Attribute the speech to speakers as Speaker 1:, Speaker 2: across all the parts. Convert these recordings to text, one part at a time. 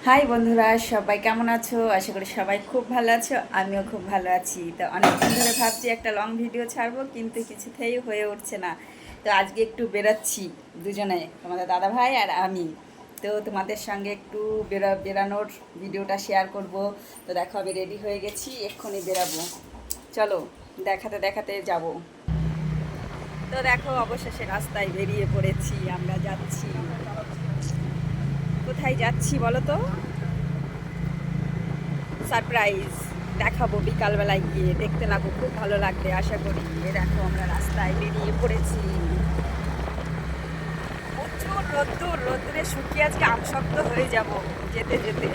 Speaker 1: High বন্ধুরা, সবাই কেমন আছো? আশা করি সবাই খুব ভালো আছো। আমিও খুব ভালো আছি। তো অনেকদিন ধরে ভাবছি একটা লং ভিডিও ছাড়বো, কিন্তু কিছুতেই হয়ে উঠছে না। তো আজকে একটু বেরাচ্ছি দুজনে, তোমাদের দাদা ভাই আর আমি। তো তোমাদের সঙ্গে একটু বেরানোর ভিডিওটা শেয়ার করব। তো দেখো আমি রেডি হয়ে গেছি, এক্ষুনি বেরাবো। চলো দেখাতে দেখাতে যাব। তো দেখো অবশেষে রাস্তায় বেরিয়ে পড়েছি, আমরা যাচ্ছি। কোথায় যাচ্ছি বলো তো? সারপ্রাইজ দেখাবো বিকালবেলায় গিয়ে, দেখতে লাগো, খুব ভালো লাগবে আশা করি। দেখো আমরা রাস্তায় বেরিয়ে পড়েছি। প্রচুর রোদ্দুর, রোদ্দুরে শুকিয়ে আজকে আমশক্ত হয়ে যাব যেতে যেতে।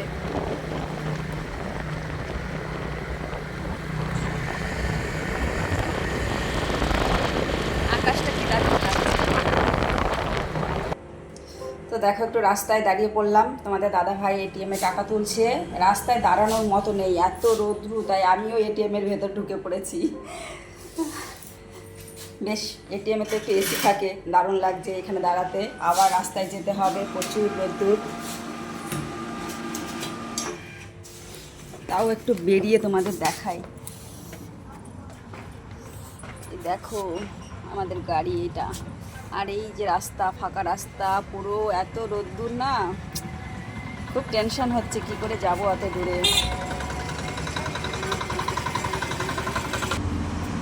Speaker 1: আকাশটা কি দারুণ লাগছে। তো দেখো একটু রাস্তায় দাঁড়িয়ে পড়লাম, তোমাদের দাদা ভাই এটিএমে টাকা তুলছে। রাস্তায় দাঁড়ানোর মতো নেই, এত রোদ্রু, তাই আমিও এটিএমের ভেতর ঢুকে পড়েছি। বেশ, এটিএমে তো একটু এসি থাকে, দারুণ লাগছে এখানে দাঁড়াতে। আবার রাস্তায় যেতে হবে, প্রচুর রোদ্দুর। তাও একটু বেরিয়ে তোমাদের দেখাই। দেখো আমাদের গাড়ি এটা, আর এই যে রাস্তা, ফাঁকা রাস্তা পুরো, এত রোদ্দুর না, খুব টেনশন হচ্ছে কি করে যাব এত দূরে।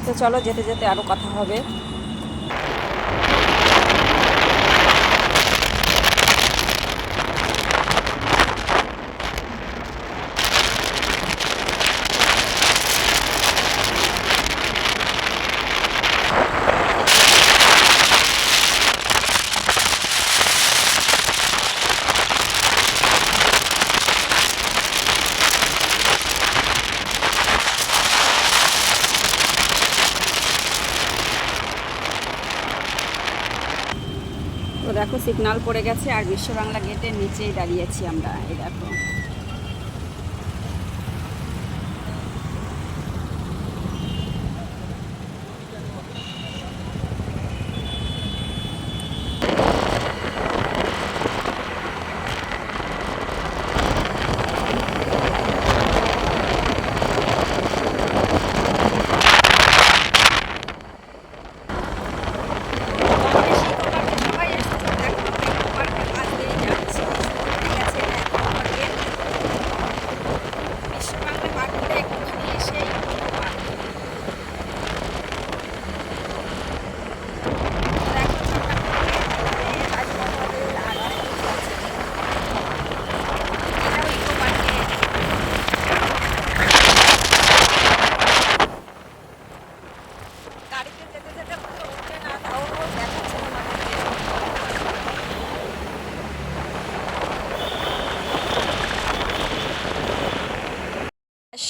Speaker 1: তো চলো যেতে যেতে আরও কথা হবে। তো দেখো সিগনাল পড়ে গেছে, আর বিশ্ব বাংলা গেটের নিচেই দাঁড়িয়েছি আমরা। এই দেখো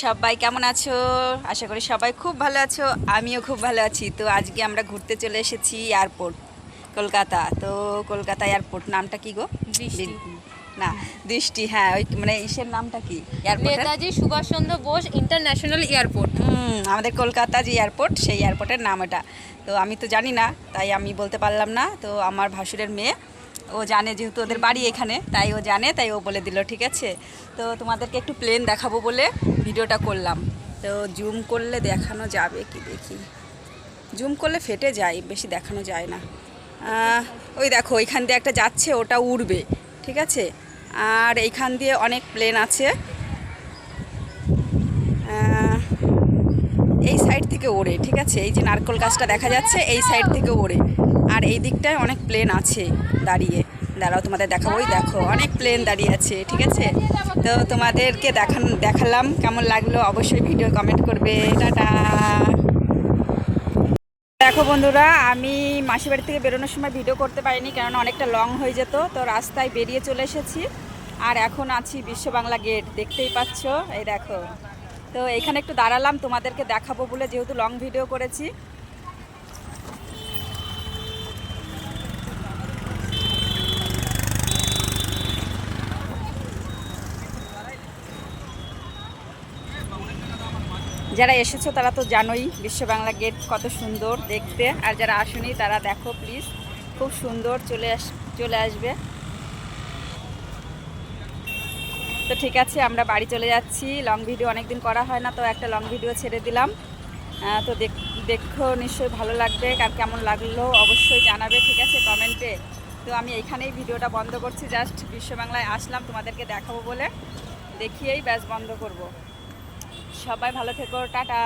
Speaker 1: সবাই কেমন আছো? আশা করি সবাই খুব ভালো আছো, আমিও খুব ভালো আছি। তো আজকে আমরা ঘুরতে চলে এসেছি এয়ারপোর্ট, কলকাতা। তো কলকাতা এয়ারপোর্ট নামটা কি গো? না, দৃষ্টি, হ্যাঁ, ওই মানে ইসের নামটা কি airport?
Speaker 2: Netaji Subhash Chandra Bose international airport.
Speaker 1: আমাদের কলকাতা যে এয়ারপোর্ট, সেই এয়ারপোর্টের নাম এটা। তো আমি তো জানি না, তাই আমি বলতে পারলাম না। তো আমার ভাসুরের মেয়ে, ও জানে, যেহেতু ওদের বাড়ি এখানে, তাই ও জানে, তাই ও বলে দিল ঠিক আছে। তো তোমাদেরকে একটু প্লেন দেখাবো বলে ভিডিওটা করলাম। তো জুম করলে দেখানো যাবে কি দেখি। জুম করলে ফেটে যায়, বেশি দেখানো যায় না। ওই দেখো ওইখান দিয়ে একটা যাচ্ছে, ওটা উড়বে, ঠিক আছে। আর এইখান দিয়ে অনেক প্লেন আছে, এই সাইড থেকে ওড়ে, ঠিক আছে। এই যে নারকেল গাছটা দেখা যাচ্ছে, এই সাইড থেকে ওড়ে। আর এই দিকটায় অনেক প্লেন আছে দাঁড়িয়ে। দাঁড়াও তোমাদের দেখাবো, ওই দেখো অনেক প্লেন দাঁড়িয়ে আছে, ঠিক আছে। তো তোমাদেরকে দেখালাম, কেমন লাগলো অবশ্যই ভিডিও কমেন্ট করবে। টাটা। দেখো বন্ধুরা, আমি মাসির বাড়ি থেকে বেরোনোর সময় ভিডিও করতে পারিনি, কারণ অনেকটা লং হয়ে যেত। তো রাস্তায় বেরিয়ে চলে এসেছি, আর এখন আছি বিশ্ব বাংলা গেট, দেখতেই পাচ্ছ, এই দেখো। তো এখানে একটু দাঁড়ালাম তোমাদেরকে দেখাবো বলে, যেহেতু লং ভিডিও করেছি। যারা এসেছো তারা তো জানোই বিশ্ব বাংলা গেট কত সুন্দর দেখতে, আর যারা আসেনি তারা দেখো প্লিজ, খুব সুন্দর, চলে আসবে। তো তো ঠিক আছে, আমরা বাড়ি চলে যাচ্ছি। লং ভিডিও অনেকদিন করা হয় না, তো একটা লং ভিডিও ছেড়ে দিলাম। তো দেখো নিশ্চয়ই ভালো লাগবে, কার কেমন লাগলো অবশ্যই জানাবে, ঠিক আছে, কমেন্টে। তো আমি এইখানেই ভিডিওটা বন্ধ করছি, জাস্ট বিশ্ব বাংলায় আসলাম তোমাদেরকে দেখাবো বলে, দেখিয়েই ব্যাস বন্ধ করব। সবাই ভালো থেকো, টাটা।